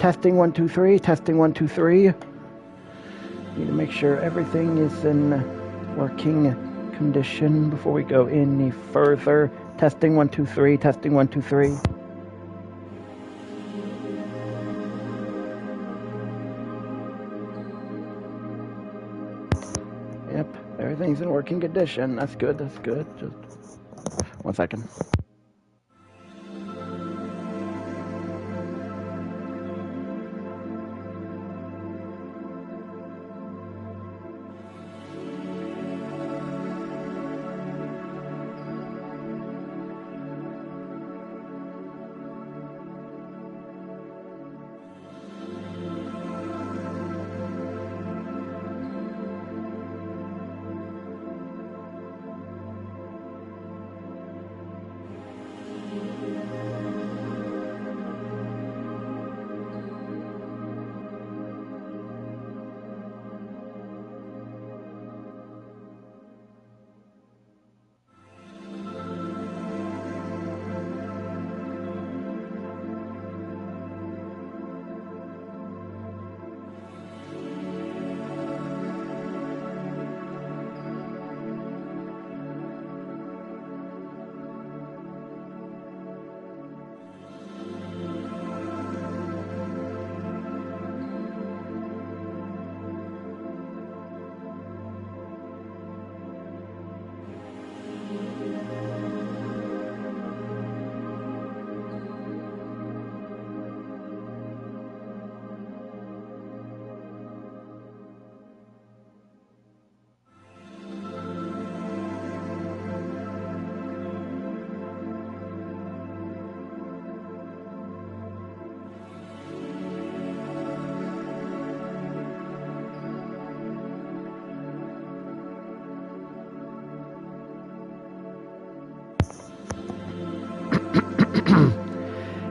testing 1 2 3. Testing 1 2 3. Need to make sure everything is in working condition before we go any further. Testing 1 2 3. Testing 1 2 3. Yep, everything's in working condition. That's good. That's good. Just 1 second.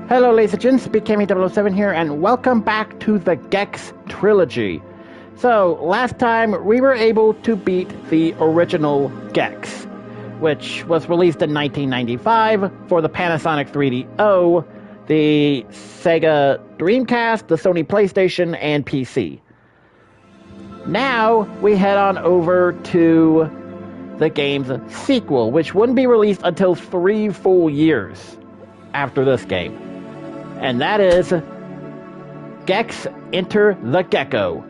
Hello ladies and gents, Cammy 007 here, and welcome back to the Gex Trilogy. So, last time we were able to beat the original Gex, which was released in 1995 for the Panasonic 3DO, the Sega Dreamcast, the Sony PlayStation, and PC. Now, we head on over to the game's sequel, which wouldn't be released until 3 full years after this game. And that is Gex Enter the Gecko.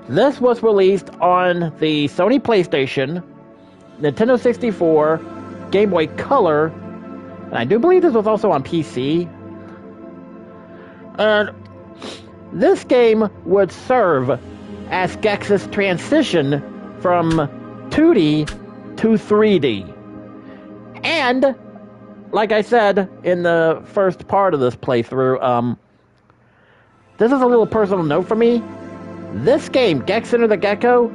This was released on the Sony PlayStation, Nintendo 64, Game Boy Color, and I do believe this was also on PC. And this game would serve as Gex's transition from 2D to 3D. And like I said in the first part of this playthrough, this is a little personal note for me. This game, Gex Enter the Gecko,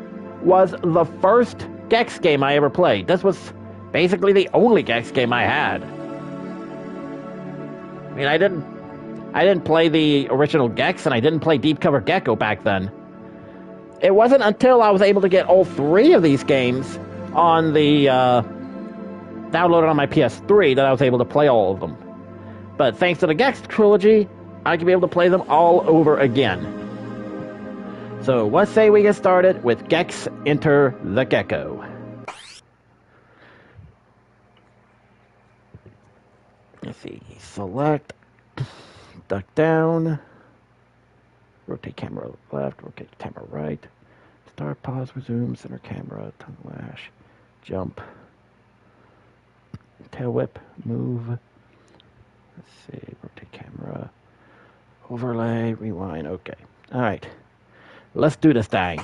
was the first Gex game I ever played. This was basically the only Gex game I had. I mean, I didn't play the original Gex, and I didn't play Deep Cover Gecko back then. It wasn't until I was able to get all 3 of these games on the downloaded on my PS3 that I was able to play all of them. But thanks to the Gex Trilogy, I can be able to play them all over again. So let's say we get started with Gex Enter the Gecko. Let's see, select, duck down, rotate camera left, rotate camera right, start, pause, resume, center camera, tongue lash, jump, tail whip, move, let's see, rotate camera, overlay, rewind, okay. Alright, let's do this thing.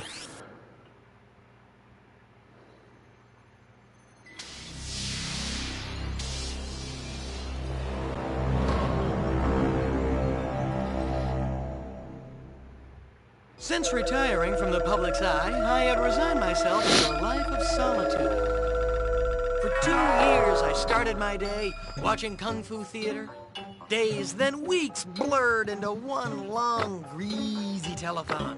Since retiring from the public's eye, I had resigned myself to a life of solitude. For 2 years, I started my day watching Kung Fu theater. Days, then weeks blurred into one long, greasy telethon.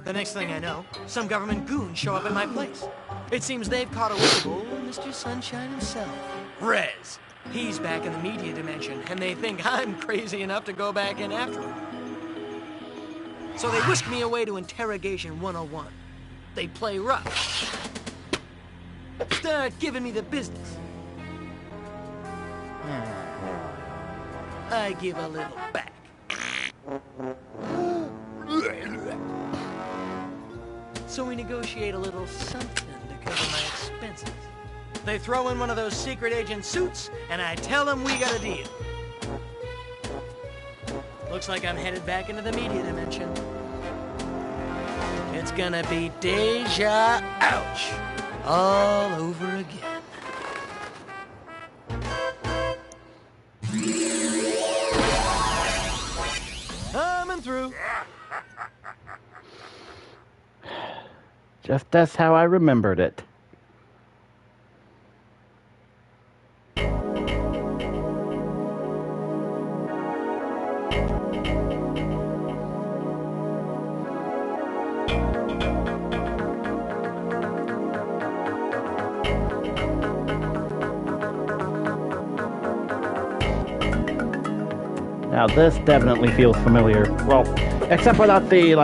The next thing I know, some government goons show up at my place. It seems they've caught a whippable Mr. Sunshine himself, Rez. He's back in the media dimension, and they think I'm crazy enough to go back in after him. So they whisk me away to Interrogation 101. They play rough. Start giving me the business. I give a little back. So we negotiate a little something to cover my expenses. They throw in one of those secret agent suits, and I tell them we got a deal. Looks like I'm headed back into the media dimension. It's gonna be Deja Ouch all over again. Coming through. Just that's how I remembered it. Now this definitely feels familiar. Well, except without the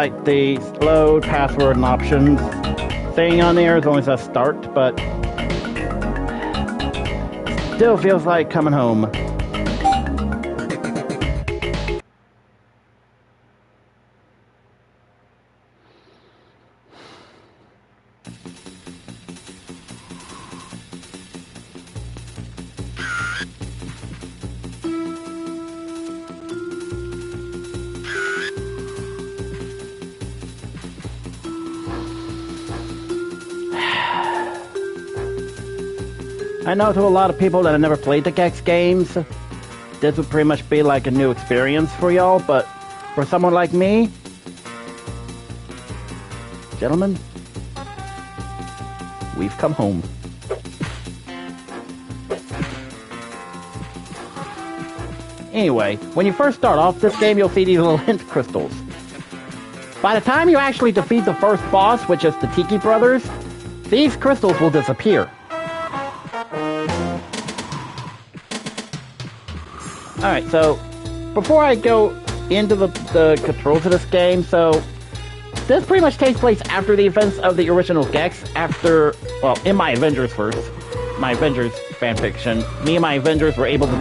load password and options thing on there. It only says start, but still feels like coming home. I know to a lot of people that have never played the Gex games, this would pretty much be like a new experience for y'all, but for someone like me, gentlemen, we've come home. Anyway, when you first start off this game, you'll see these little hint crystals. By the time you actually defeat the first boss, which is the Tiki Brothers, these crystals will disappear. Alright, so before I go into the controls of this game, so this pretty much takes place after the events of the original Gex, in my Avengers first, my Avengers fanfiction, me and my Avengers were able to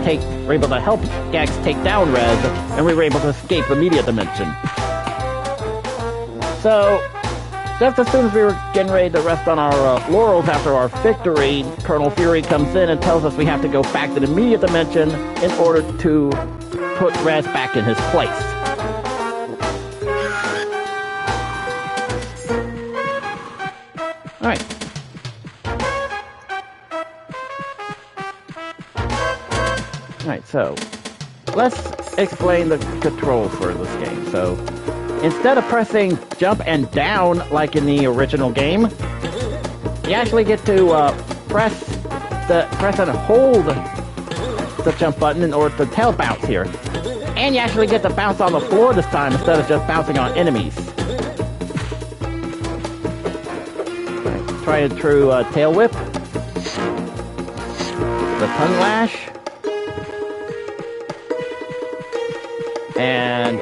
help Gex take down Res, and we were able to escape the media dimension. So, just as soon as we were getting ready to rest on our laurels after our victory, Colonel Fury comes in and tells us we have to go back to the media dimension in order to put Res back in his place. Alright. Alright, so let's explain the controls for this game. So, instead of pressing jump and down like in the original game, you actually get to press and hold the jump button in order to tail bounce here. And you actually get to bounce on the floor this time instead of just bouncing on enemies. Right, try a true tail whip. The tongue lash. And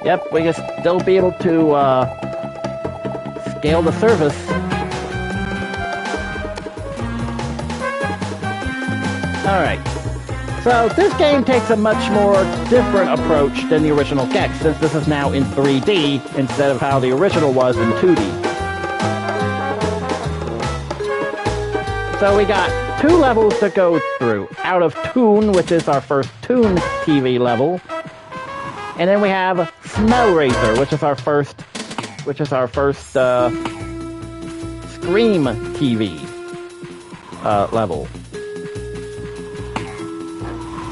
yep, we can still be able to scale the surface. Alright, so this game takes a much more different approach than the original Gex, since this is now in 3D instead of how the original was in 2D. So we got 2 levels to go through. Out of Toon, which is our first Toon TV level. And then we have Smell Racer, which is our first Scream TV level.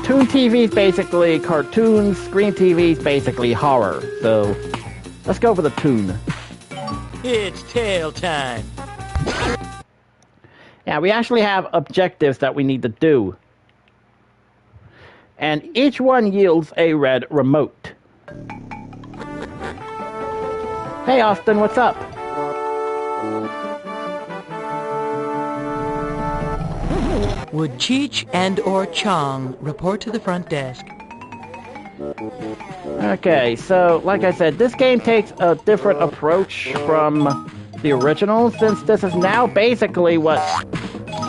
Toon TV is basically cartoons, Scream TV is basically horror. So let's go for the Toon. It's tail time. Yeah, we actually have objectives that we need to do. And each one yields a red remote. Hey Austin, what's up? Would Cheech and or Chong report to the front desk? Okay, so like I said, this game takes a different approach from the original, since this is now basically what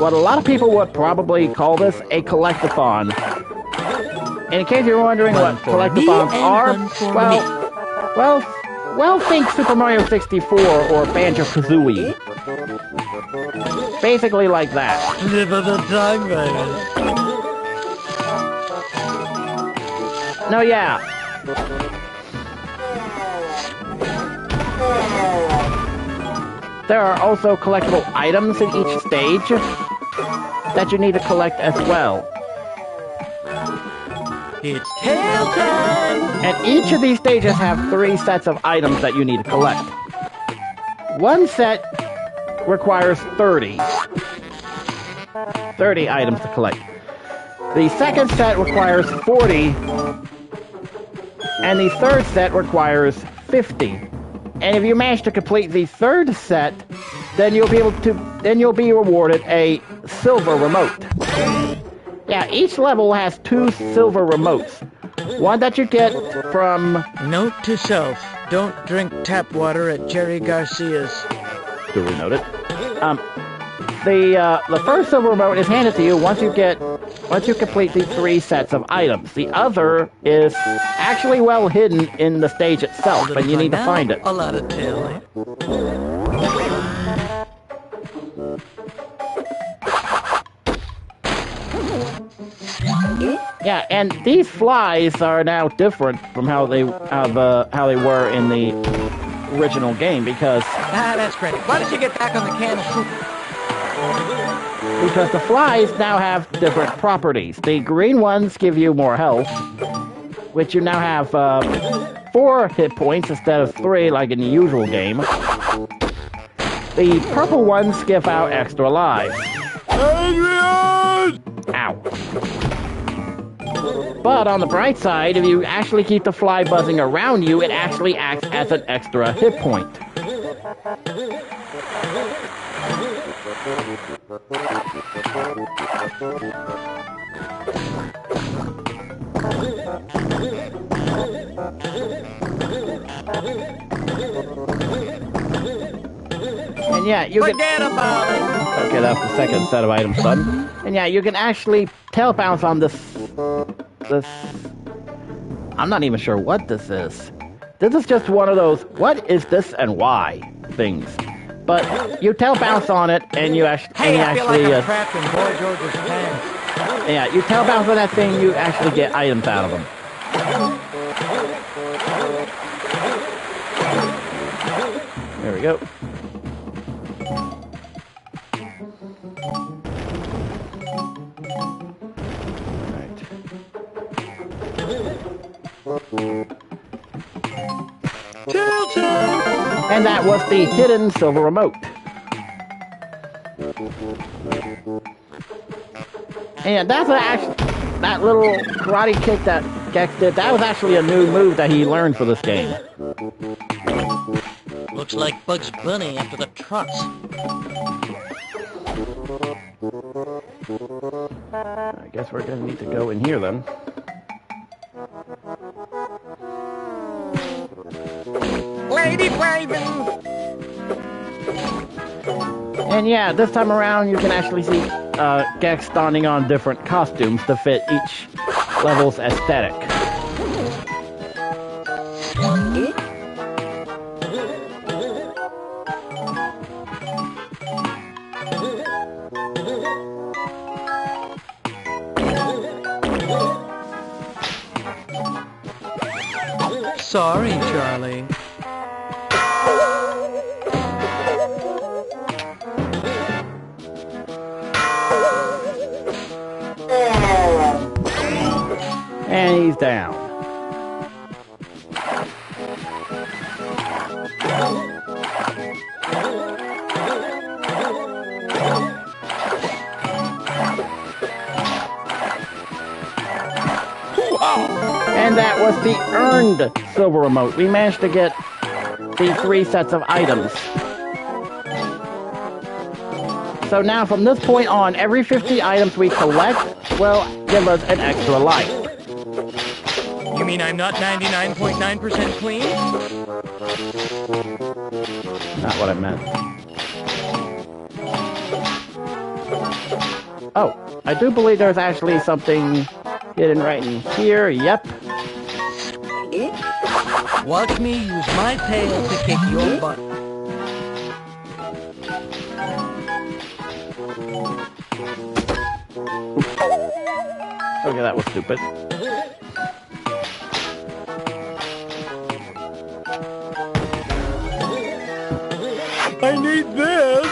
a lot of people would probably call this a collectathon. And in case you're wondering what collectathons are, well, think Super Mario 64 or Banjo-Kazooie. Basically like that. No, yeah. There are also collectible items in each stage that you need to collect as well. It's tail time! And each of these stages have 3 sets of items that you need to collect. One set requires 30 items to collect. The second set requires 40, and the third set requires 50. And if you manage to complete the third set, then you'll be rewarded a silver remote. Yeah, each level has 2 silver remotes. One that you get from... Note to self, don't drink tap water at Jerry Garcia's. Do we note it? The first silver remote is handed to you once you complete the 3 sets of items. The other is actually well hidden in the stage itself, and you need to find it. A lot of tail. Yeah, and these flies are now different from how they were in the original game, because... that's great. Why don't you get back on the can of poop? Because the flies now have different properties. The green ones give you more health, which you now have 4 hit points instead of 3 like in the usual game. The purple ones give out extra lives. Adrian! Ow. But on the bright side, if you actually keep the fly buzzing around you, it actually acts as an extra hit point. And yeah, you Forget about it! Okay, that's the second set of items done. And yeah, you can actually tail bounce on this... I'm not even sure what this is. This is just one of those, what is this and why things. But you tail bounce on it, and you actually... Hey, I feel like I'm trapped in Boy George's pants. Yeah, you tail bounce on that thing, you actually get items out of them. There we go. And that was the hidden silver remote. And that's that little karate kick that Gex did, that was actually a new move that he learned for this game. Looks like Bugs Bunny after the trucks. I guess we're gonna need to go in here then. Lady waving! And yeah, this time around you can actually see Gex donning on different costumes to fit each level's aesthetic. Sorry, Charlie. And he's down. And that was the earned silver remote. We managed to get the 3 sets of items. So now from this point on, every 50 items we collect will give us an extra life. You mean I'm not 99.9% clean? Not what I meant. Oh, I do believe there's actually something hidden right in here. Yep. Watch me use my tail to kick your butt. Okay, that was stupid. I need this!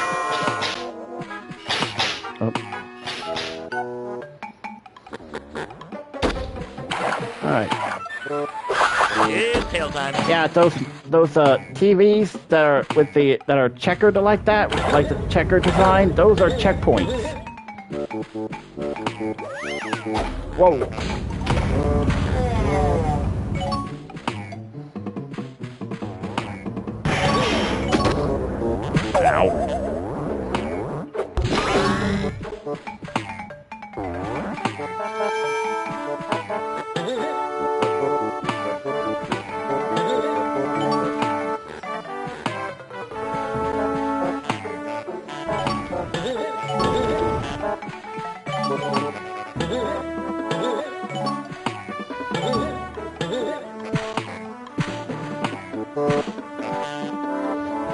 Oh. Alright. It's tail time. Yeah, those TVs that are checkered like that, like the checker design, those are checkpoints. Whoa. Ow.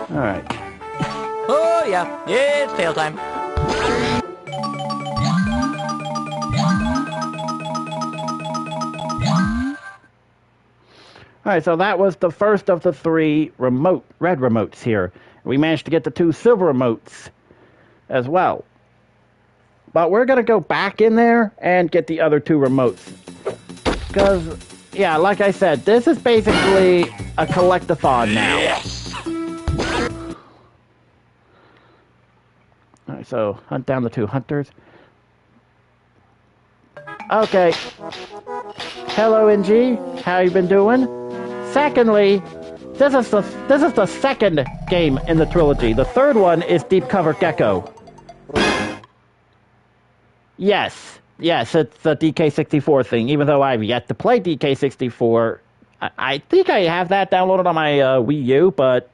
Alright. Oh, yeah. It's tail time. Alright, so that was the first of the 3 red remotes here. We managed to get the 2 silver remotes as well. But we're going to go back in there and get the other 2 remotes. Because, yeah, like I said, this is basically a collect-a-thon now. Yes. Alright, so hunt down the 2 hunters. Okay. Hello, NG. How you been doing? Secondly, this is the second game in the trilogy. The third one is Deep Cover Gecko. Yes, it's the DK64 thing. Even though I've yet to play DK64, I think I have that downloaded on my Wii U, but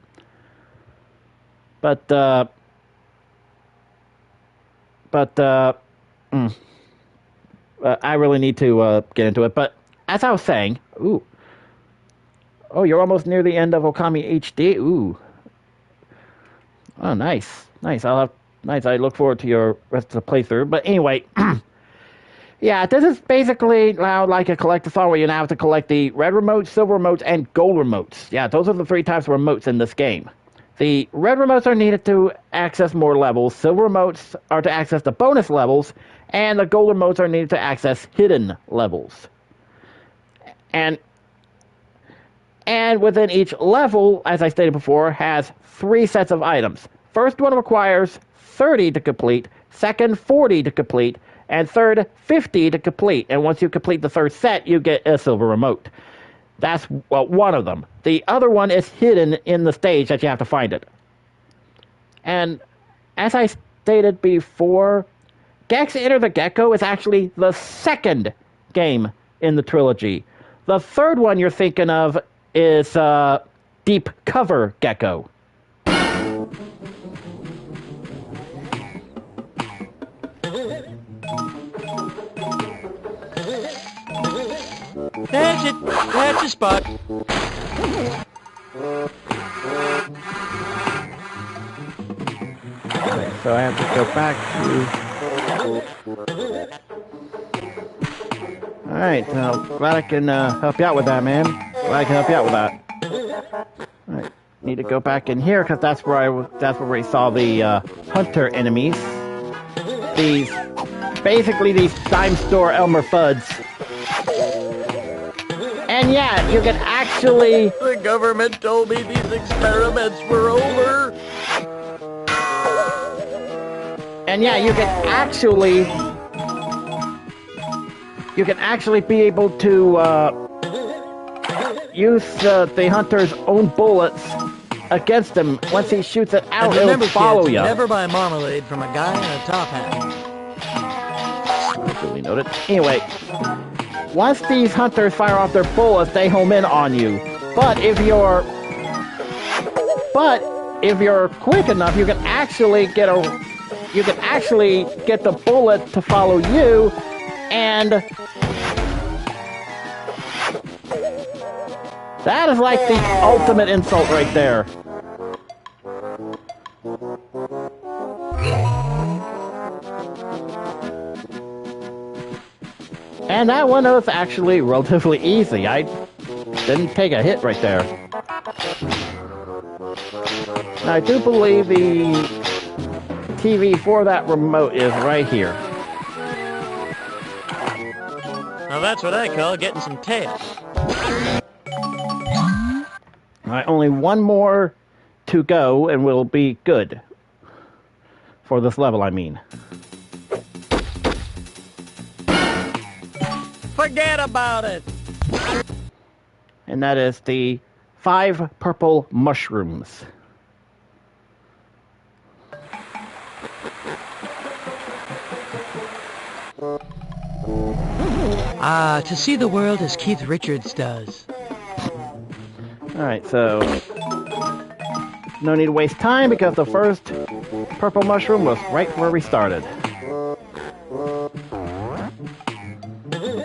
I really need to get into it. But as I was saying, oh, you're almost near the end of Okami HD. Ooh, oh, nice. Nice. I look forward to your rest of the playthrough. But anyway, yeah, this is basically now like a collect-a-thon where you now have to collect the red remotes, silver remotes, and gold remotes. Yeah, those are the 3 types of remotes in this game. The red remotes are needed to access more levels, silver remotes are to access the bonus levels, and the gold remotes are needed to access hidden levels. And within each level, as I stated before, has 3 sets of items. First one requires 30 to complete, second 40 to complete, and third 50 to complete. And once you complete the third set, you get a silver remote. That's one of them. The other one is hidden in the stage that you have to find it. And as I stated before, Gex Enter the Gecko is actually the second game in the trilogy. The third one you're thinking of is Deep Cover Gecko. That's it. That's the spot. So I have to go back to... Alright, glad I can help you out with that, man. Glad I can help you out with that. Alright, need to go back in here, because that's where we saw the hunter enemies. Basically these dime store Elmer Fuds. And yeah, you can actually... The government told me these experiments were over. And yeah, you can actually be able to use the hunter's own bullets against him. Once he shoots it out, Remember, he'll follow kids, you. Never buy marmalade from a guy in a top hat. Duly noted. Anyway, once these hunters fire off their bullets, they home in on you. But if you're quick enough, you can actually get the bullet to follow you, and that is like the ultimate insult right there. And that one was actually relatively easy. I didn't take a hit right there. Now, I do believe the TV for that remote is right here. Now that's what I call getting some tail. Alright, only one more to go and we'll be good. For this level, I mean. Forget about it! And that is the 5 purple mushrooms. To see the world as Keith Richards does. Alright, so no need to waste time because the first purple mushroom was right where we started.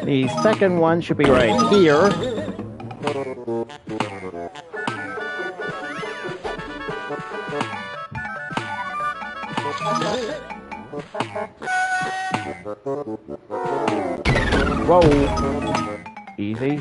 The second one should be right here. Whoa. Easy.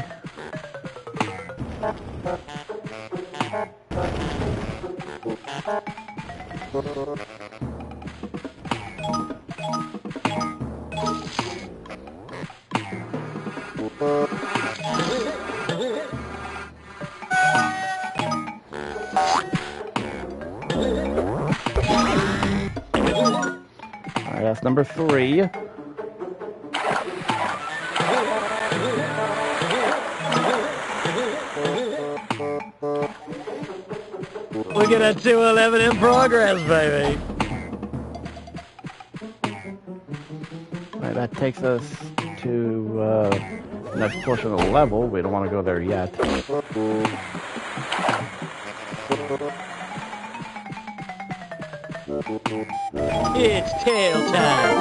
Alright, that's number 3. Look at that 211 in progress, baby. Alright, that takes us to the next portion of the level. We don't want to go there yet. It's tail time.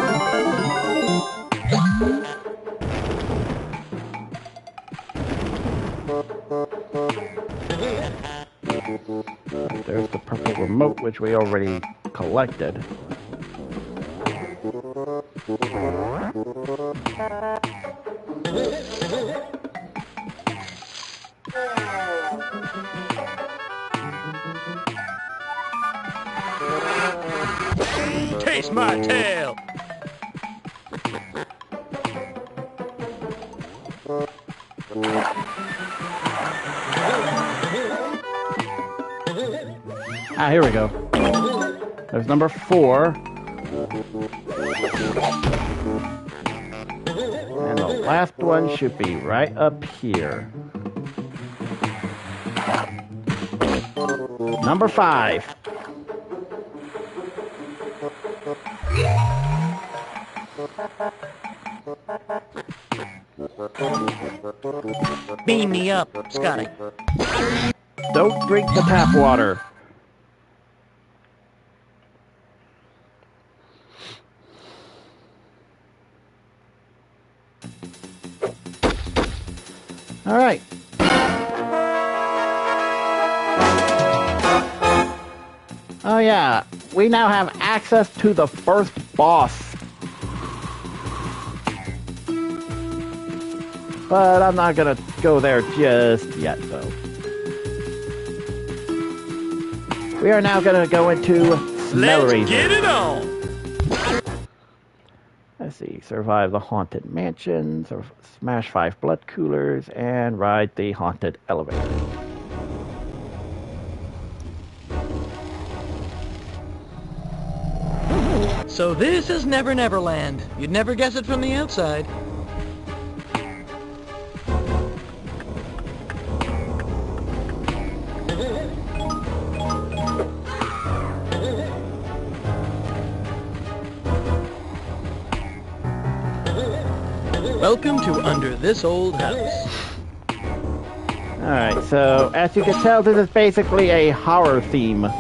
There's the purple remote, which we already collected. Taste my tail. Ah, here we go. There's number 4. And the last one should be right up here. Number 5. Beam me up, Scotty. Don't drink the tap water. All right. Oh yeah, we now have access to the first boss. But I'm not gonna go there just yet, though. We are now gonna go into Smellery. Let's get it on! Let's see, survive the haunted mansions, or smash 5 blood coolers, and ride the haunted elevator. So this is Never Never Land. You'd never guess it from the outside. Welcome to Under This Old House. Alright, so as you can tell, this is basically a horror theme.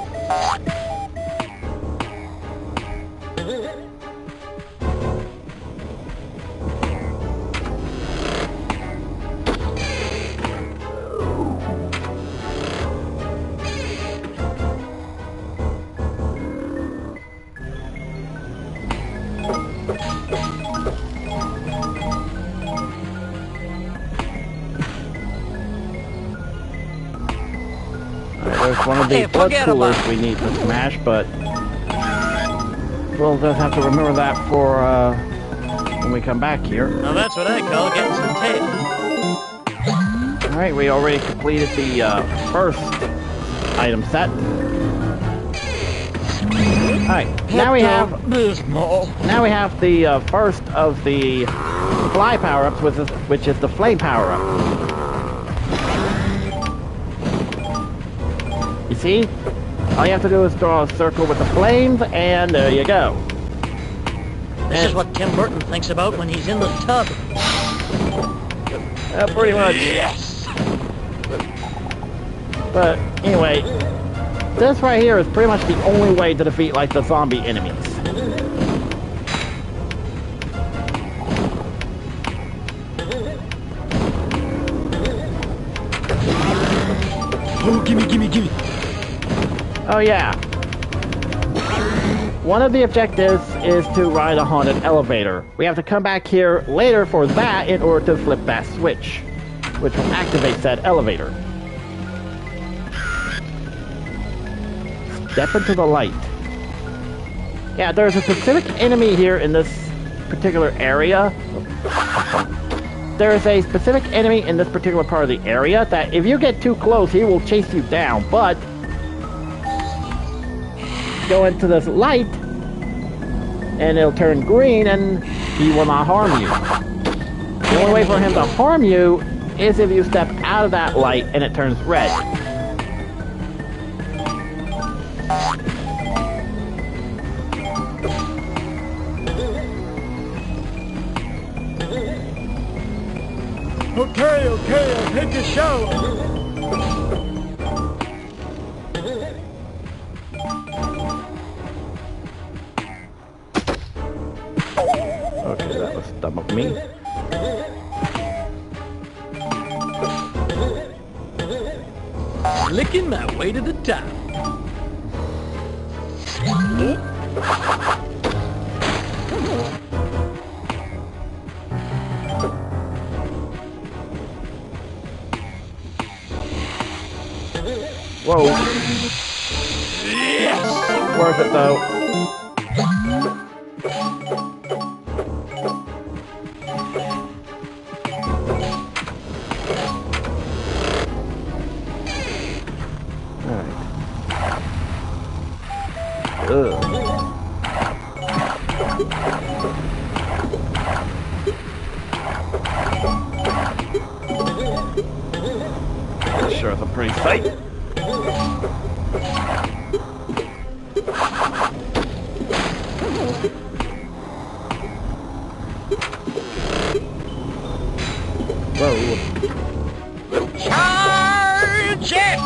There's one of the blood coolers we need to smash, but we'll just have to remember that for when we come back here. Now that's what I call getting some tape. Alright, we already completed the first item set. Alright, now we have the first of the fly power-ups, which is the flame power-up. You see? All you have to do is draw a circle with the flames, and there you go. This is what Tim Burton thinks about when he's in the tub. Pretty much. Yes! But anyway, this right here is pretty much the only way to defeat, like, the zombie enemies. Oh, gimme. Oh yeah. One of the objectives is to ride a haunted elevator. We have to come back here later for that in order to flip that switch, which will activate said elevator. Step into the light. Yeah, there's a specific enemy here in this particular area. There's a specific enemy in this particular part of the area that if you get too close, he will chase you down, but go into this light and it'll turn green and he will not harm you. The only way for him to harm you is if you step out of that light and it turns red. Okay, I'll take a shower. Okay, that was dumb of me. Licking my way to the top. Whoa. Yes! Worth it though. Alright. Ugh. Sure is a pretty sight. Whoa. Charge it!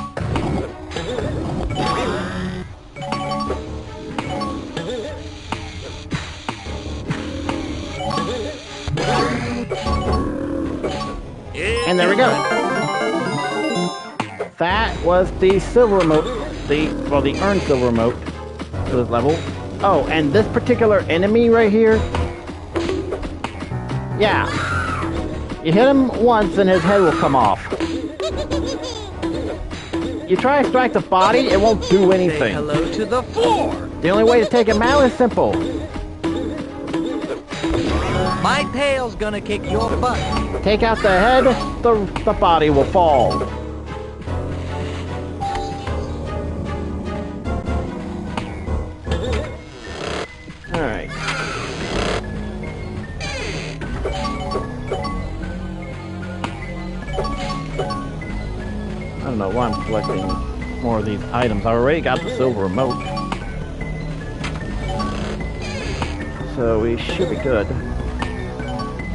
And there we go. That was the silver remote, the earned silver remote for this level. Oh, and this particular enemy right here, yeah, you hit him once and his head will come off. You try to strike the body, it won't do anything. Say hello to the floor. The only way to take him out is simple. My tail's gonna kick your butt. Take out the head, the body will fall. Alright. I don't know why I'm collecting more of these items. I already got the silver remote. So we should be good.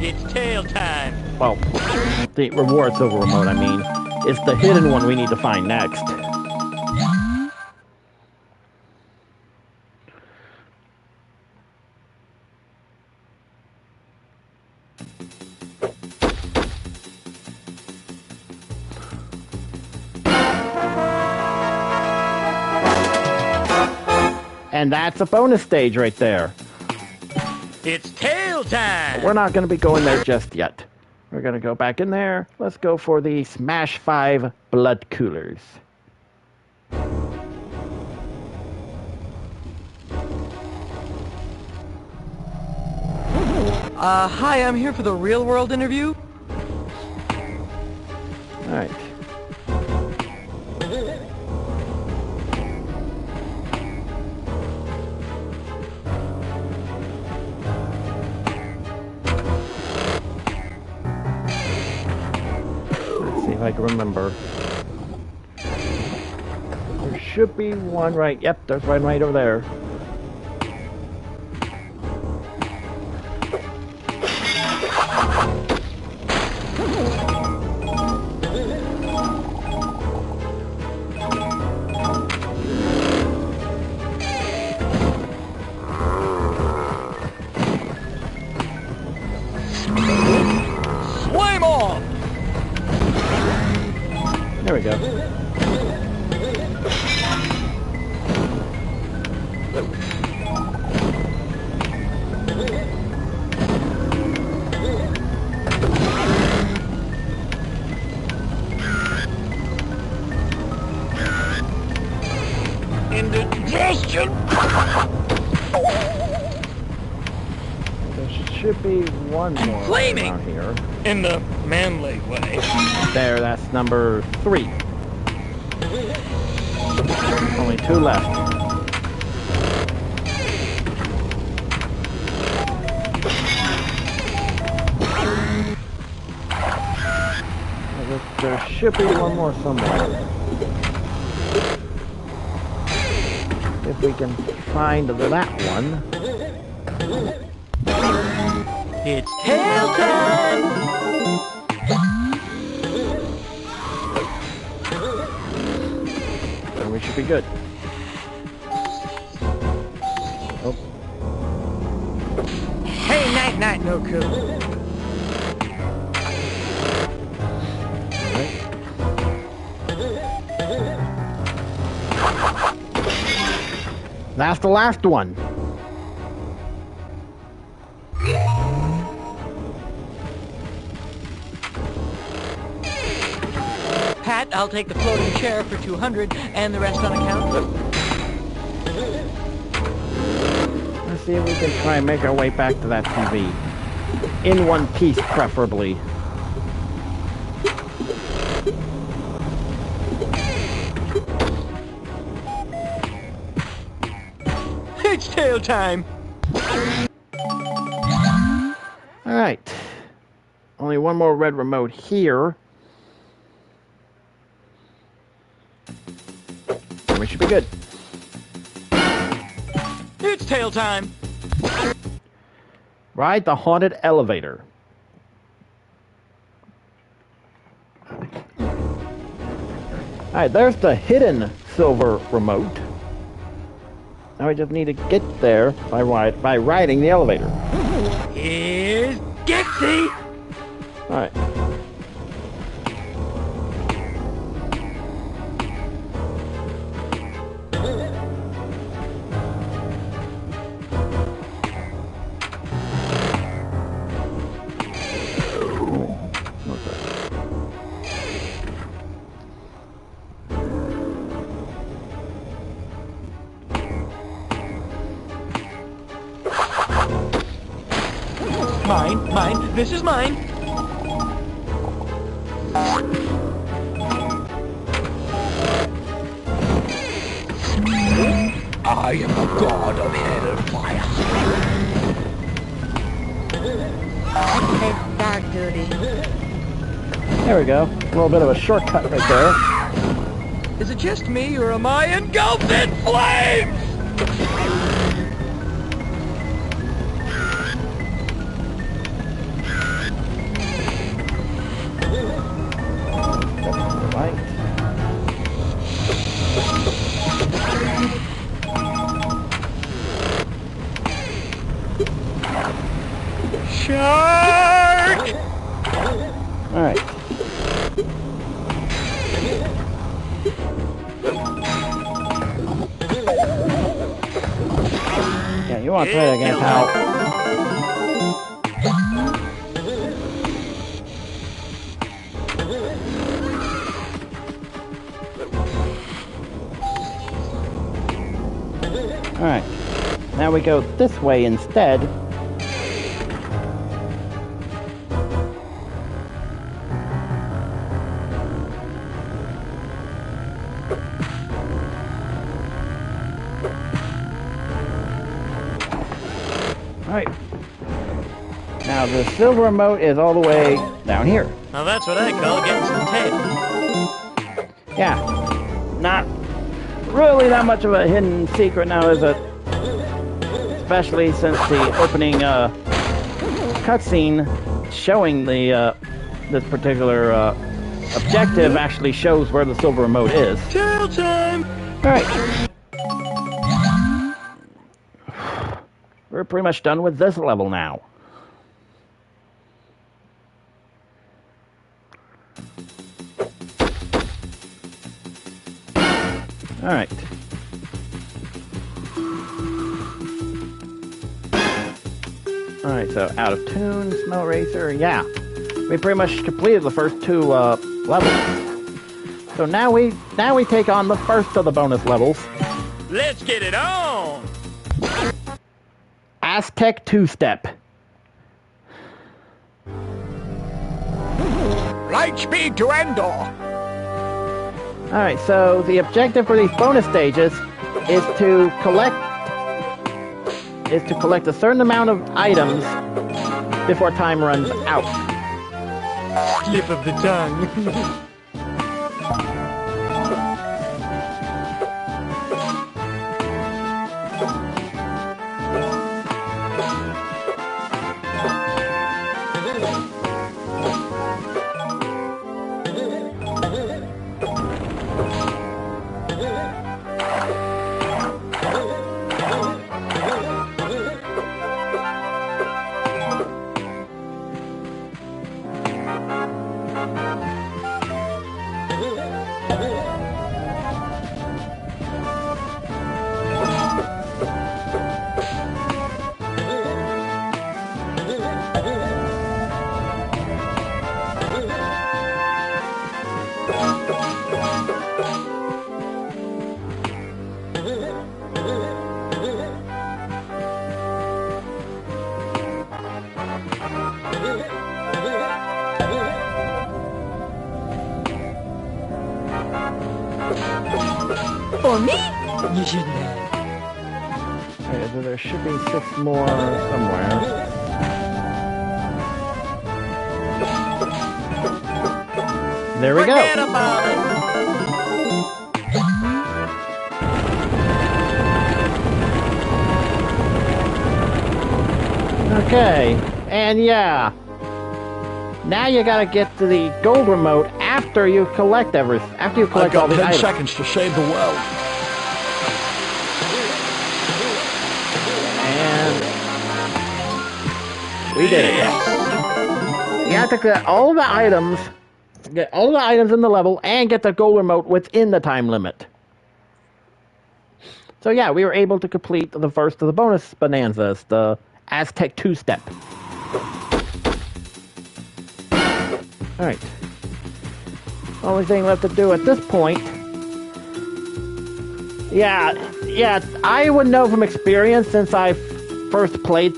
It's tail time. Well, the reward silver remote, I mean. It's the hidden one we need to find next. And that's a bonus stage right there. It's tail time. We're not going to be going there just yet. We're going to go back in there. Let's go for the Smash 5 blood coolers. Hi, I'm here for the real world interview. All right. If I can remember. There should be one right. Yep, there's one right over there. Flame on! There we go. Indigestion! There should be one more Flaming! around here. In the manly way. There, that's number 3. Only 2 left. There should be one more somewhere. If we can find that one. It's tail time! Then we should be good. Oh. Hey, night, no cool. That's the last one. Pat, I'll take the floating chair for 200 and the rest on account. Let's see if we can try and make our way back to that TV. In one piece, preferably. It's tail time! Alright. Only one more red remote here. And we should be good. It's tail time! Ride the haunted elevator. Alright, there's the hidden silver remote. Now we just need to get there by riding the elevator. Here's Gexy! Alright. Mine, this is mine. I am the god of hell and fire. It's dark duty. There we go. A little bit of a shortcut right there. Is it just me, or am I engulfed in flames? Come on, try that again, pal. Alright. Now we go this way instead. Alright. Now the silver remote is all the way down here. Now that's what I call getting some tail. Yeah. Not really that much of a hidden secret now, is it? Especially since the opening cutscene showing the this particular objective actually shows where the silver remote is. Tail time! Alright. We're pretty much done with this level now. Alright. Alright, so out of tune, snow racer, yeah. We pretty much completed the first two levels. So now we take on the first of the bonus levels. Let's get it on! Aztec two-step. Light speed to Endor. Alright, so the objective for these bonus stages is to collect a certain amount of items before time runs out. Slip of the tongue. For me? You shouldn't have. Okay, so there should be 6 more somewhere. There we go. Forget about it. Okay, and yeah. Now you gotta get to the gold remote after you collect everything. After you collect all the items. 10 seconds to save the world. And we did it. You have to get all the items, in the level, and get the gold remote within the time limit. So yeah, we were able to complete the first of the bonus bonanzas, the Aztec two-step. Alright. Only thing left to do at this point... Yeah, I would know from experience since I first played...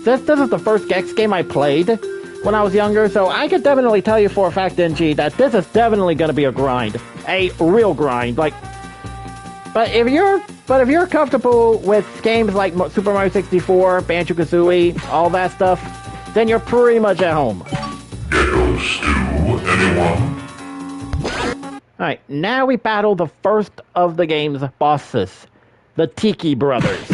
This is the first Gex game I played when I was younger, so I could definitely tell you for a fact, NG, that this is definitely going to be a grind. A real grind. But if you're comfortable with games like Super Mario 64, Banjo-Kazooie, all that stuff, then you're pretty much at home. Gecko stew, anyone? Alright, now we battle the first of the game's bosses, the Tiki Brothers.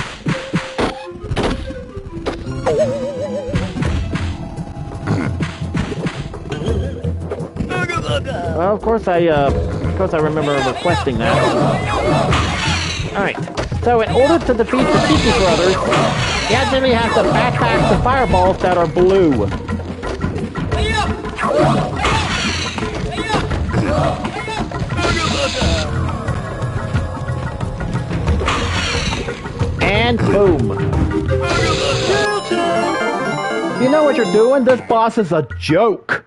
Well, of course I remember requesting that. Alright, so in order to defeat the Tiki Brothers, you actually have to backpack the fireballs that are blue. And boom. You know what you're doing? This boss is a joke.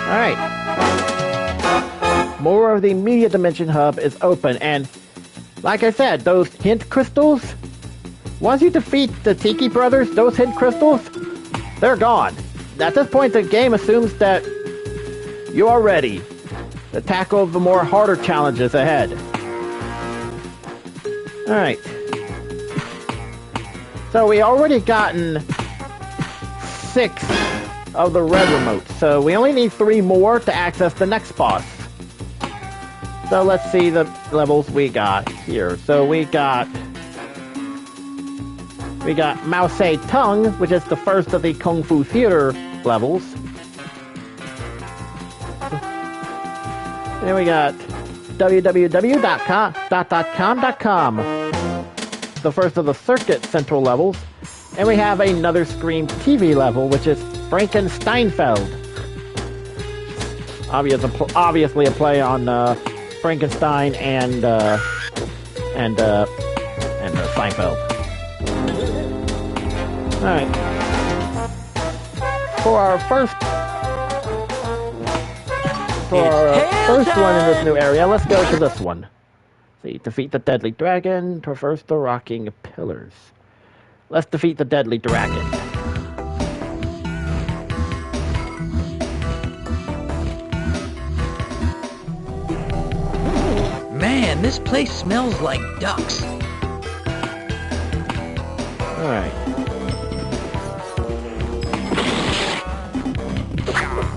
Alright. More of the media dimension hub is open, and like I said, those hint crystals, once you defeat the Tiki brothers, those hint crystals, they're gone. At this point, the game assumes that you are ready to tackle the more harder challenges ahead. Alright. So we already gotten 6 of the red remotes, so we only need 3 more to access the next boss. So let's see the levels we got here. So we got Mao Se Tung, which is the first of the Kung Fu Theater levels. Then we got www.com.com, the first of the Circuit Central levels. And we have another Scream TV level, which is Frankensteinfeld. Obviously a play on Frankenstein and Seinfeld. All right. For our first one in this new area, let's go to this one. See, defeat the deadly dragon, traverse the rocking pillars. Let's defeat the deadly dragon. Man, this place smells like ducks. Alright.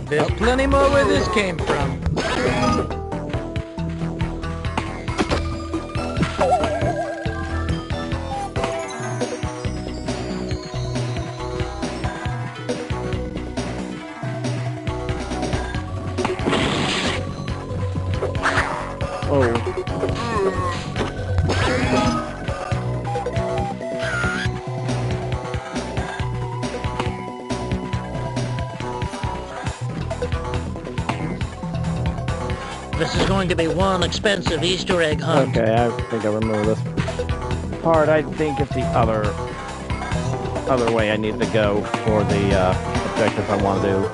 There's plenty more where this came from. This is going to be one expensive Easter egg hunt. Okay, I think I remember this part. I think it's the other way I need to go for the objectives I want to do.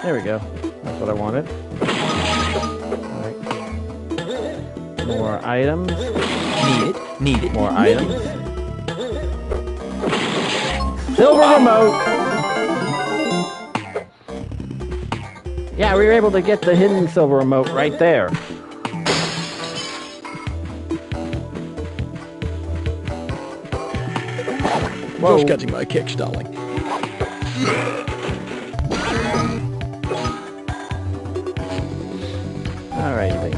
There we go. That's what I wanted. Alright. More items. Need it. More items. Silver remote! Yeah, we were able to get the hidden silver remote right there. Whoa. Just catching my kick, stalling. Alrighty.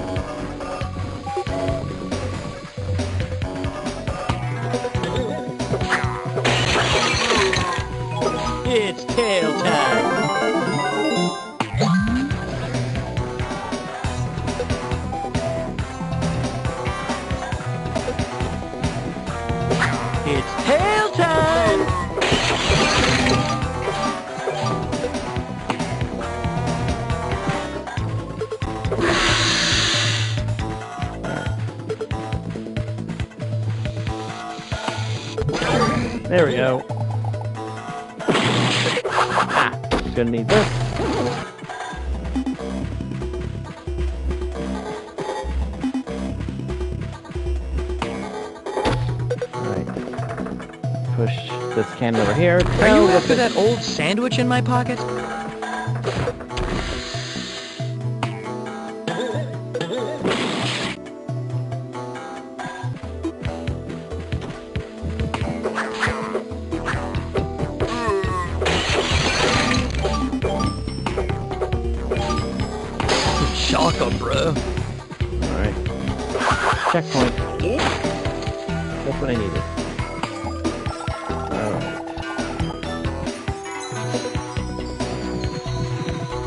It's tail time. It's tail time. There we go. Ah, gonna need this. Alright. Push this can over here. Are you after that old sandwich in my pocket? bro. Alright. Checkpoint. That's what I needed. Alright.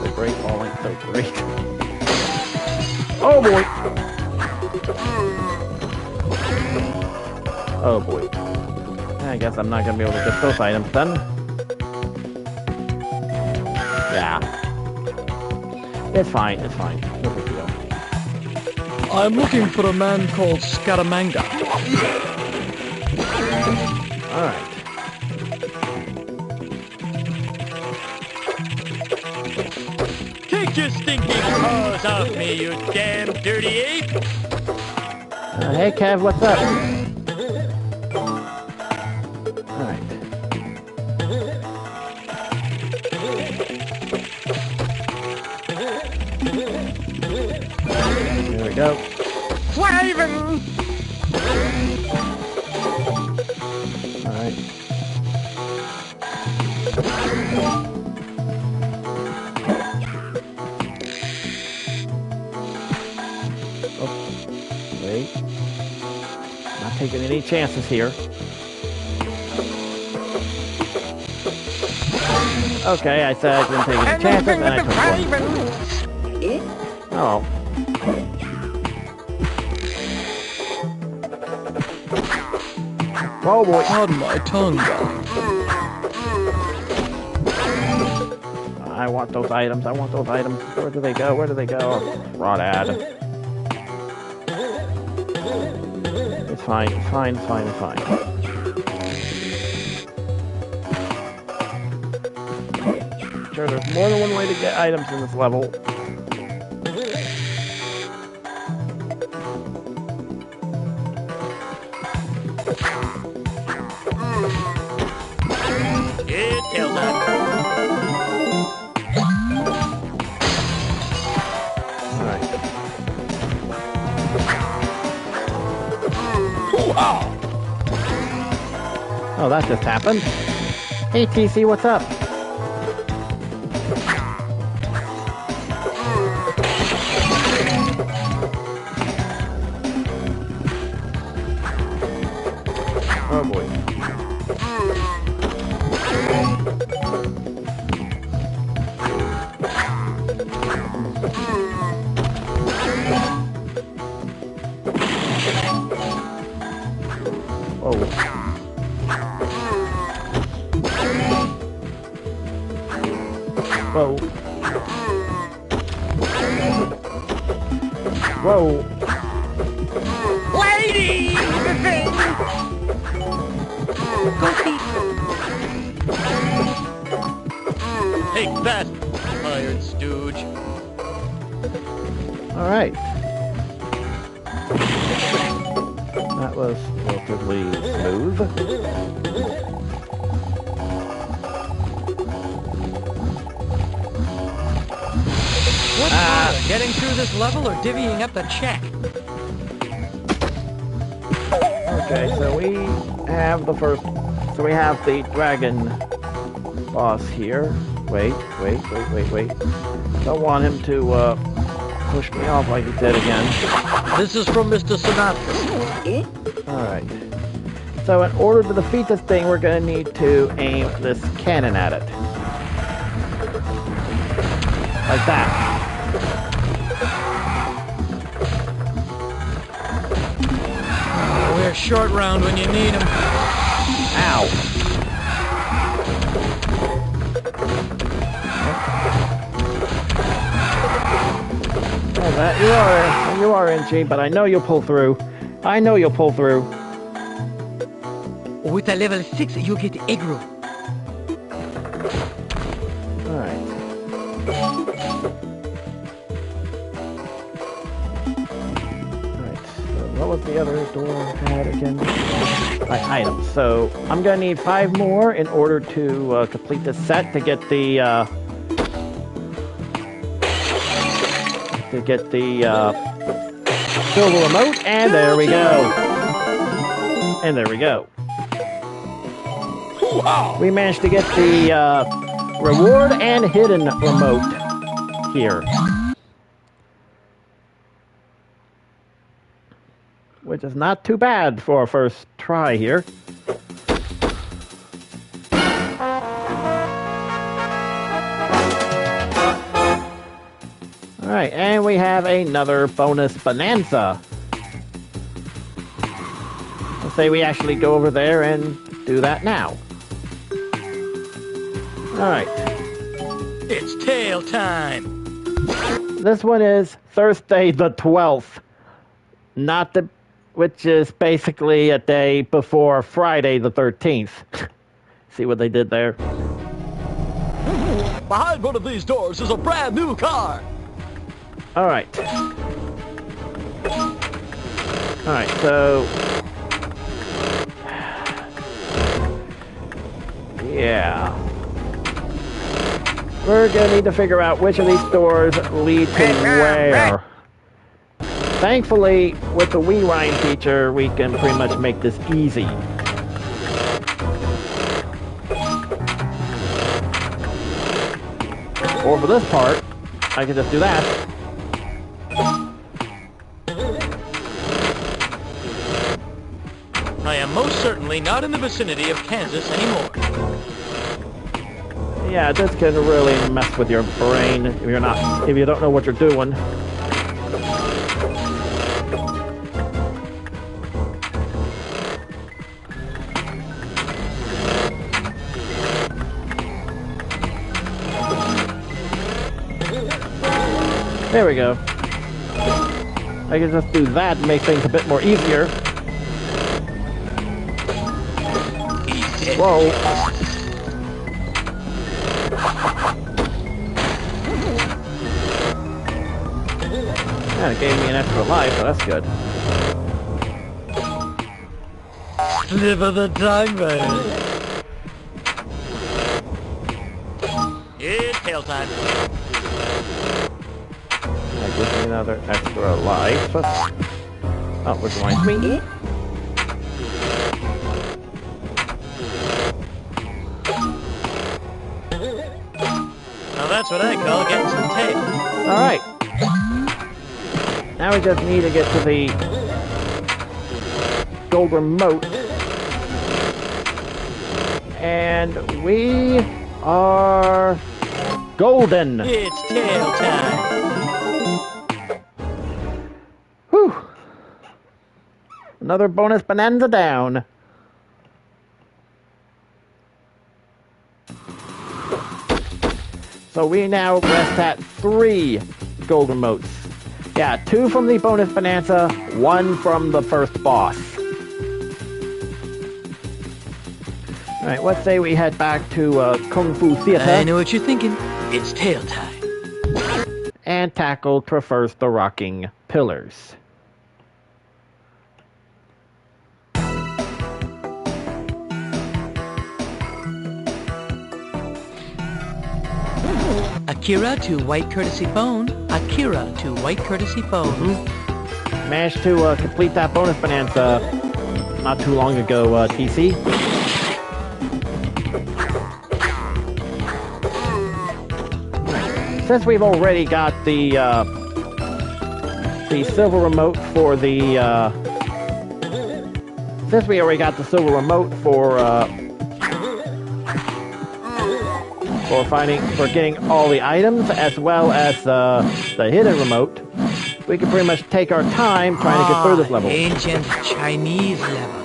The great falling so great. Oh boy! Oh boy. I guess I'm not gonna be able to get those items done. Yeah. It's fine, it's fine. No big deal. I'm looking for a man called Scaramanga. Alright. Take your stinking paws off me, you damn dirty ape! Hey Kev, what's up? Alright. There we go. Flavin! Alright. Oh, wait. Not taking any chances here. Okay, I said I didn't take any chances, and I took one. Oh. Oh boy. Pardon my tongue. I want those items. I want those items. Where do they go? Where do they go? Oh, Rodad. It's fine. It's fine. It's fine. It's fine. Sure, there's more than one way to get items in this level. Oh, that just happened. Hey, TC, what's up? Oh, boy. Oh. Whoa. Whoa. Lady! Take that, iron stooge. Alright. That was relatively smooth. Getting through this level or divvying up the check? Okay, so we have the first... So we have the dragon boss here. Wait. Don't want him to push me off like he did again. This is from Mr. Sinatra. Alright. So in order to defeat this thing, we're going to need to aim this cannon at it. Like that. We're short round when you need him. Ow. Oh, that you are NG, but I know you'll pull through. I know you'll pull through. With a level 6, you get aggro. Alright. What was the other door I had again? Items. So I'm gonna need 5 more in order to complete this set to get the silver remote, and there we go. And there we go. We managed to get the reward and hidden remote here. which is not too bad for a first try here. Alright, and we have another bonus bonanza. Let's say we actually go over there and do that now. Alright. It's tail time. This one is Thursday the 12th. Which is basically a day before Friday the 13th. See what they did there? Behind one of these doors is a brand new car. Alright. Alright, so... yeah. We're gonna need to figure out which of these doors lead to where. Thankfully, with the rewind feature, we can pretty much make this easy. Or for this part, I can just do that. I am most certainly not in the vicinity of Kansas anymore. Yeah, this can really mess with your brain if you don't know what you're doing. There we go. I can just do that and make things a bit more easier. Whoa. Yeah, it gave me an extra life, so that's good. Slip of the tongue, baby. It's tail time. That gives me another extra life. Oh, which reminds me. Now that's what I call getting some tail. Alright. Now we just need to get to the gold remote. And we are golden. It's tail time. Whew. Another bonus bonanza down. So we now rest at 3 gold remotes. Yeah, 2 from the bonus bonanza, 1 from the first boss. Alright, let's say we head back to Kung Fu Theater. I know what you're thinking. It's tail time. And tackle Traverse the Rocking Pillars. Akira to white courtesy phone. Akira to white courtesy phone. Managed to complete that bonus bonanza not too long ago, TC. Since we've already got the silver remote for the for getting all the items as well as the hidden remote, we can pretty much take our time trying to get through this level. Ancient Chinese level.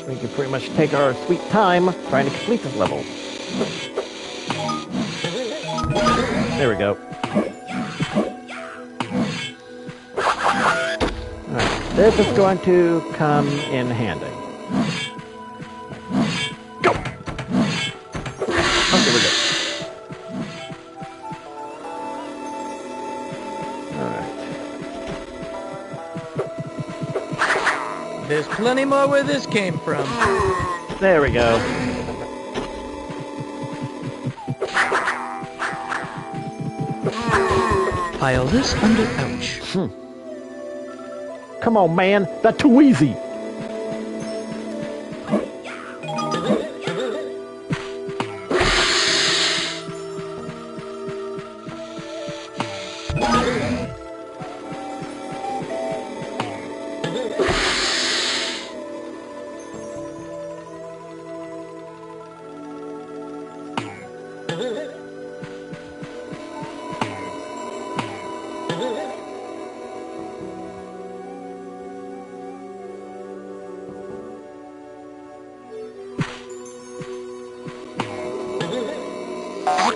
We can pretty much take our sweet time trying to complete this level. There we go. Alright, this is going to come in handy. Go! Okay, we're good. Alright. There's plenty more where this came from. There we go. Pile this under ouch. Come on, man. That's too easy.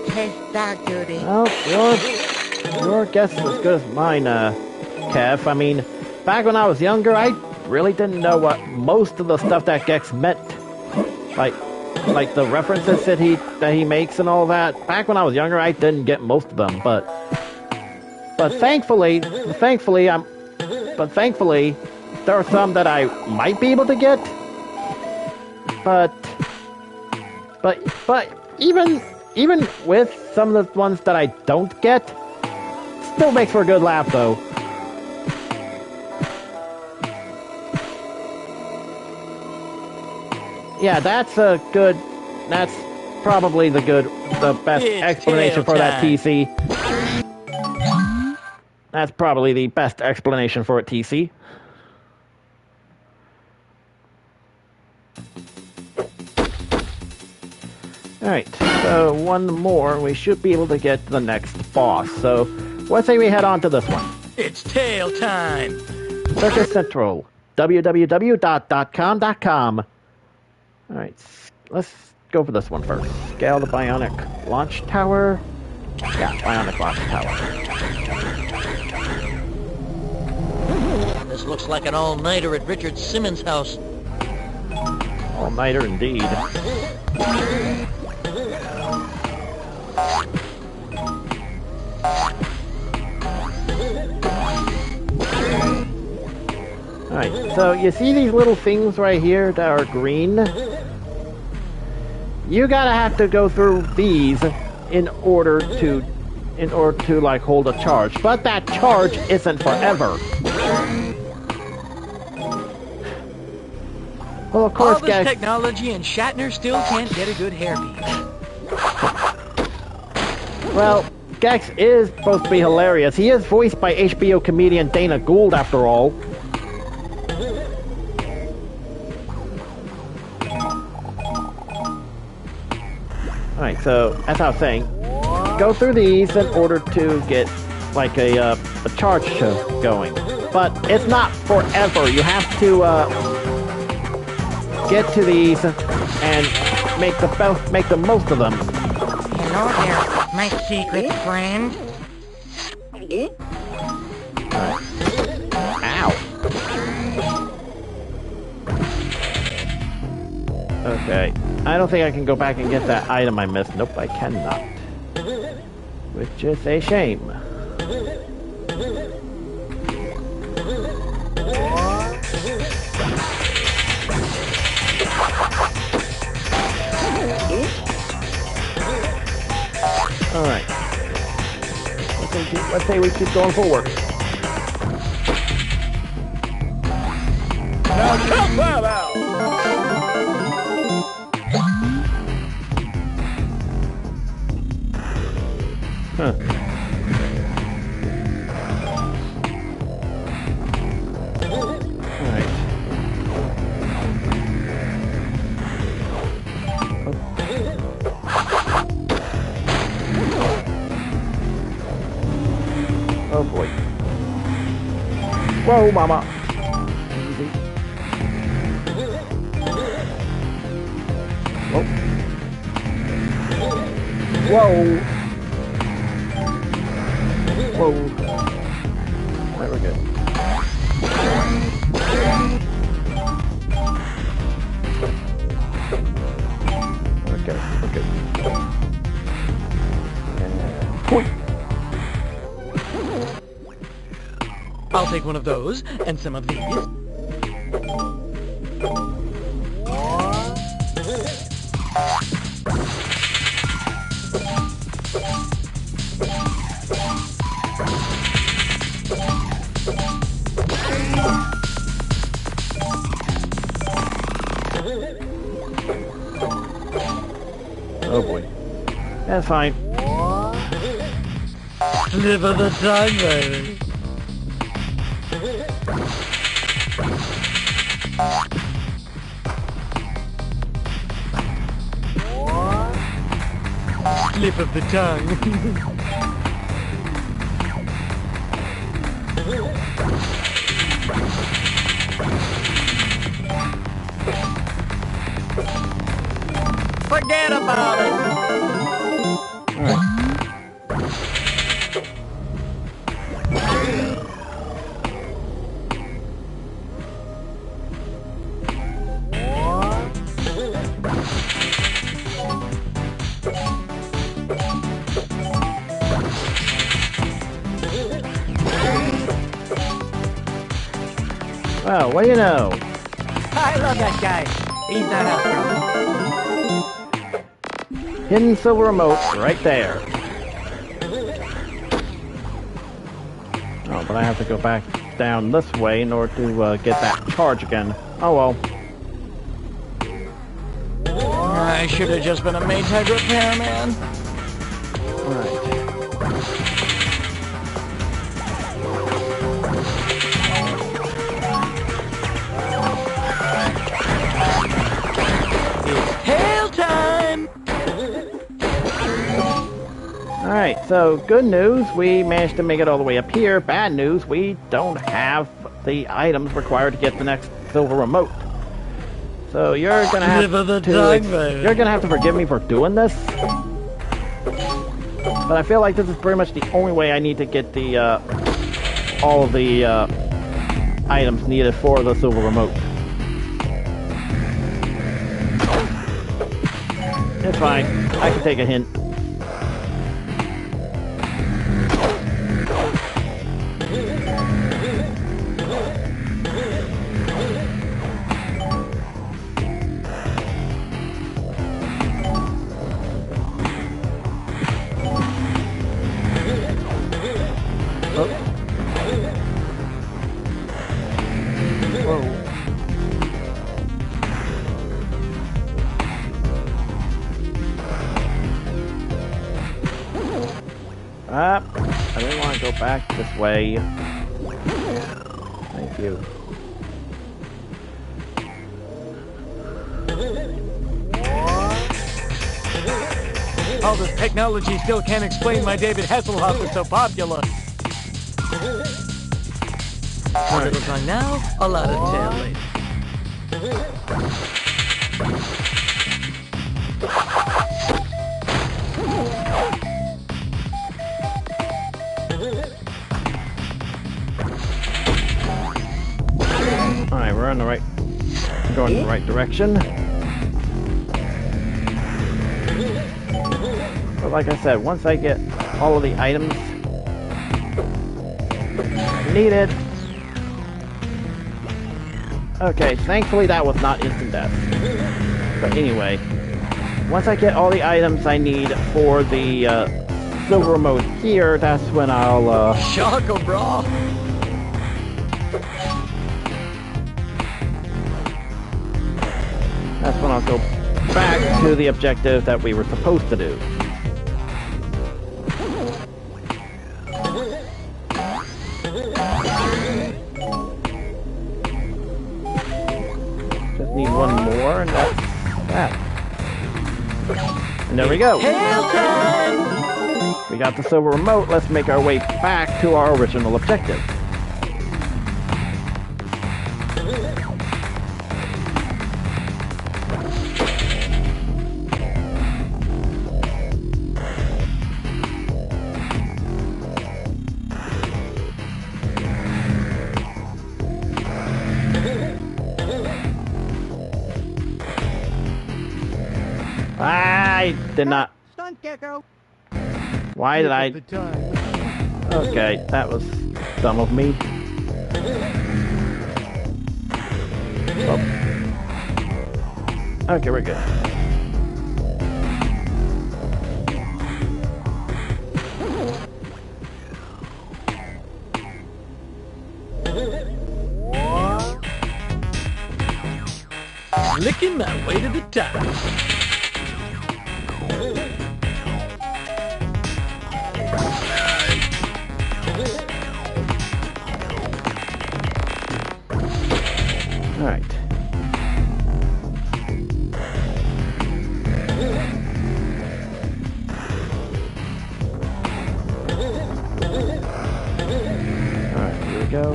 Gex has dog duty. Well, your guess is as good as mine, Kev. I mean, back when I was younger, I really didn't know what most of the stuff that Gex meant. Like the references that he makes and all that. Back when I was younger, I didn't get most of them, but thankfully, there are some that I might be able to get. But even with some of the ones that I don't get, still makes for a good laugh, though. Yeah, that's probably the best explanation for that, TC. That's probably the best explanation for it, TC. Alright, so one more, we should be able to get to the next boss. So, let's say we head on to this one. It's tail time! Circus Central, www.com.com. Alright, let's go for this one first. Scale the Bionic Launch Tower. Yeah, Bionic Launch Tower. This looks like an all-nighter at Richard Simmons' house. All-nighter indeed. Alright, so you see these little things right here that are green? You gotta have to go through these in order to like hold a charge. But that charge isn't forever. Well, of course, All this guys. technology and Shatner still can't get a good hairbeat. Well, Gex is supposed to be hilarious. He is voiced by HBO comedian Dana Gould, after all. Alright, so, as I was saying, go through these in order to get, like, a charge going. But it's not forever. You have to, get to these and make the most of them. Hello there, my secret friend. Ow. Okay. I don't think I can go back and get that item I missed. Nope, I cannot. Which is a shame. Alright. Let's say we keep going forward. Now check that out! Huh. Alright. Oh boy. Whoa, mama. Easy. Whoa. Whoa. Whoa. Alright, we're good. Okay, we're good. I'll take one of those, and some of these. Oh boy. That's fine. Slip of the tongue, baby. Slip of the tongue. Forget about it! Well, what do you know? I love that guy. He's not out for me. Hidden silver remote right there. Oh, but I have to go back down this way in order to get that charge again. Oh well. I should have just been a Maytag repairman. Alright. Hail time! Alright, so good news, we managed to make it all the way up here. Bad news, we don't have the items required to get the next silver remote. So you're gonna have you're gonna have to forgive me for doing this. But I feel like this is pretty much the only way I need to get the all of the items needed for the silver remote. It's fine. I can take a hint. I really want to go back this way. Thank you. All this technology still can't explain why David Hasselhoff was so popular. A little song now, a lot of tale later. Alright, we're on the right, going in the right direction. But like I said, once I get all of the items needed. Okay, thankfully that was not instant death. But anyway, once I get all the items I need for the silver remote here, that's when I'll Shocko, bro. That's when I'll go back to the objective that we were supposed to do. Just need one more, and that's that. And there we go. We got the silver remote. Let's make our way back to our original objective. I did not. Stunt Gecko. Why did I? Okay, that was dumb of me. Oh. Okay, we're good. Licking my way to the top. All right. All right, here we go.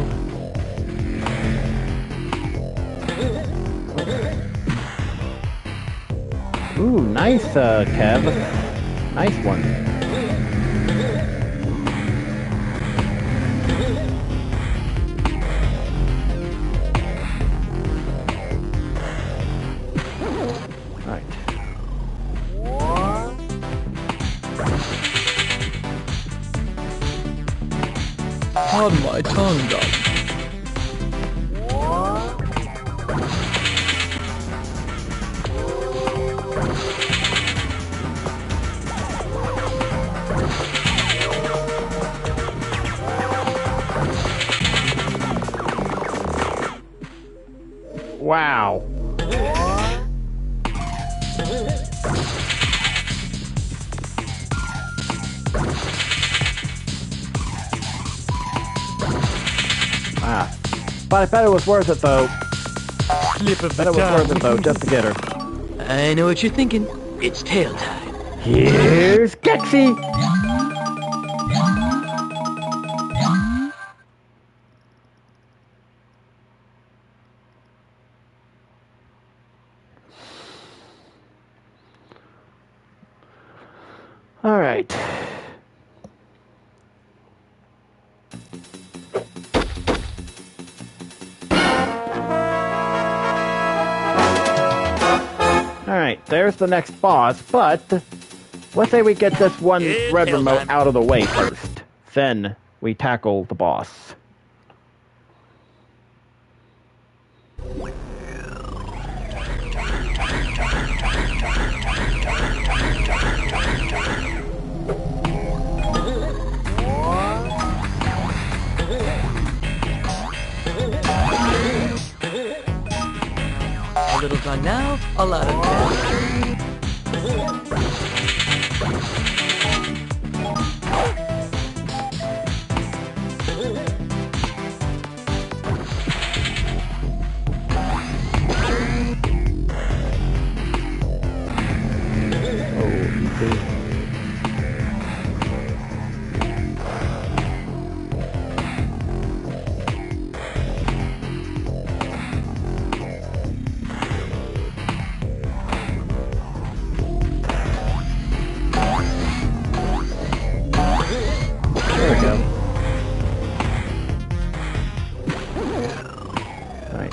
Ooh, nice, Kev. Nice one. Pardon my tongue, darling. Wow. Ah. But I bet it was worth it though. Slip of Bet the it was worth it though, tongue. just to get her. I know what you're thinking. It's tail time. Here's Gexy! All right. All right, there's the next boss, but let's say we get this one It's red hell remote time. out of the way first. Then we tackle the boss. A little time now, a lot of time. Oh, easy. There we go. Alright.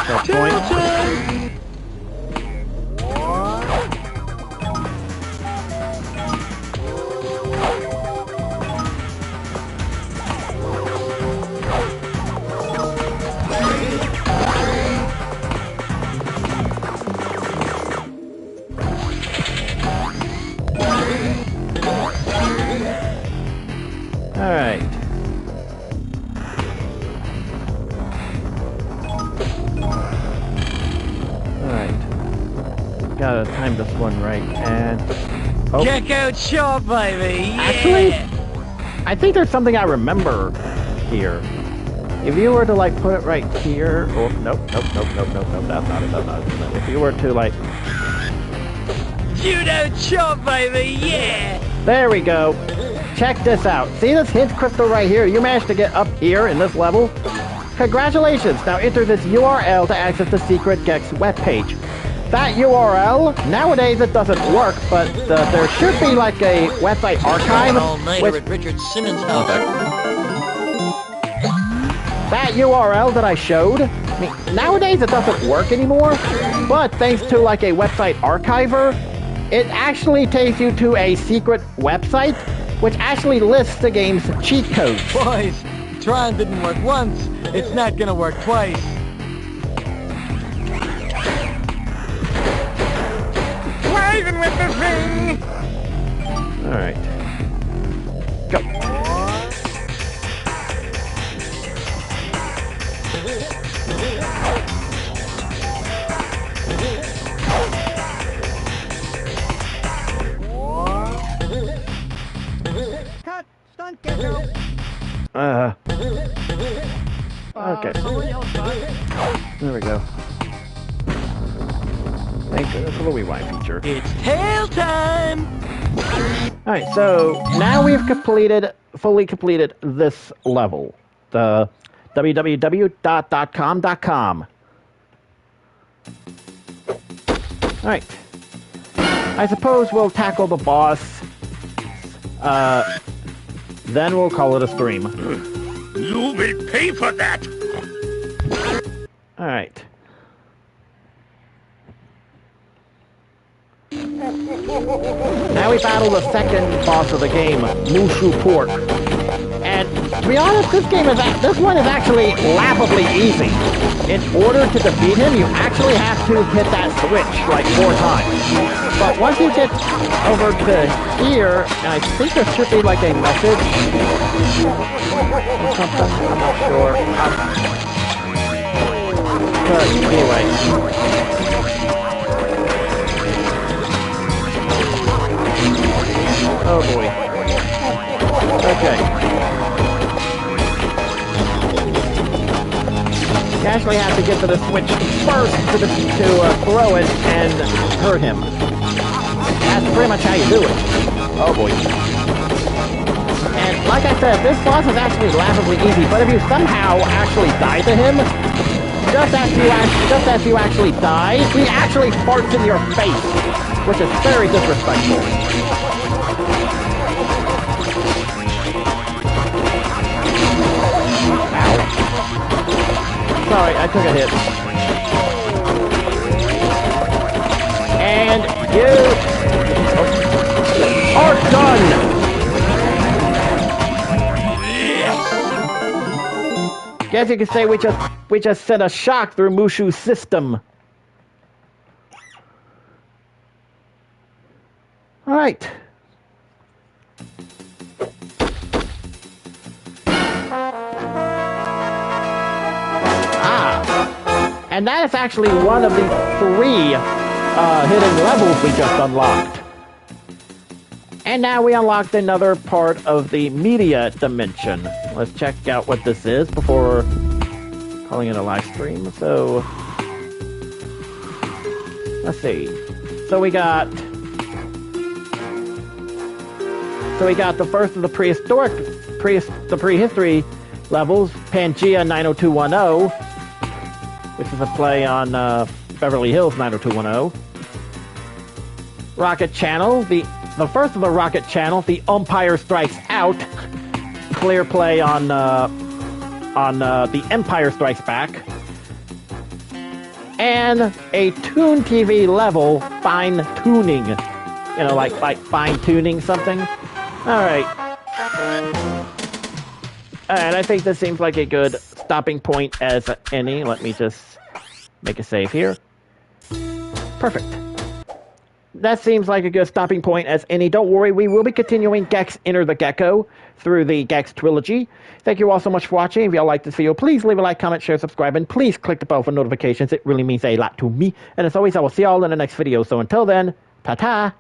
That point. Alright. Alright. Gotta time this one right, and... Oh, Gecko chop, baby! Yeah! actually, I think there's something I remember here. If you were to, like, put it right here... Oh, nope, that's not it, that's not it. If you were to, like... Judo chop, baby! Yeah! There we go. Check this out. See this hint crystal right here? You managed to get up here in this level? Congratulations! Now enter this URL to access the secret Gex webpage. That URL, nowadays it doesn't work, but there should be like a website archive. All nighter Which, at Richard Simmons' house. that URL that I showed, I mean, nowadays it doesn't work anymore, but thanks to like a website archiver, it actually takes you to a secret website, which actually lists the game's cheat codes. Boys, trying didn't work once, it's not gonna work twice. Driving with the thing! Alright. Go. Cut! Stunt Gecko! Okay. Somebody else got it. There we go. Thank goodness for the rewind feature. It's tail time! Alright, so now we've fully completed this level. The www.com.com. Alright. I suppose we'll tackle the boss. Then we'll call it a stream. You will pay for that! Alright. Now we battle the second boss of the game, Mushu Pork. And to be honest, this one is actually laughably easy. In order to defeat him, you actually have to hit that switch like 4 times. But once you get over to here, and I think there should be like a message or something. I'm not sure. But anyway. Oh boy. Okay. You actually have to get to the switch first to throw it and hurt him. That's pretty much how you do it. Oh boy. And like I said, this boss is actually laughably easy, but if you somehow actually die to him, just as you actually die, he actually farts in your face, which is very disrespectful. Sorry, I took a hit. And you are done! Guess you could say we just sent a shock through Mushu's system. Alright. And that is actually one of the 3 hidden levels we just unlocked. And now we unlocked another part of the media dimension. Let's check out what this is before calling it a live stream. So, let's see. So we got the first of the prehistory levels, Pangea 90210. Which is a play on Beverly Hills 90210. Rocket Channel, the first of the Rocket Channel, The Umpire Strikes Out. Clear play on The Empire Strikes Back. And a Toon TV level, Fine Tuning. You know, like fine tuning something. Alright. And I think this seems like a good stopping point as any. Let me just make a save here. Perfect. That seems like a good stopping point as any. Don't worry, we will be continuing Gex Enter the Gecko through the Gex Trilogy. Thank you all so much for watching. If y'all like this video, please leave a like, comment, share, subscribe, and please click the bell for notifications. It really means a lot to me. And as always, I will see y'all in the next video. So until then, ta-ta!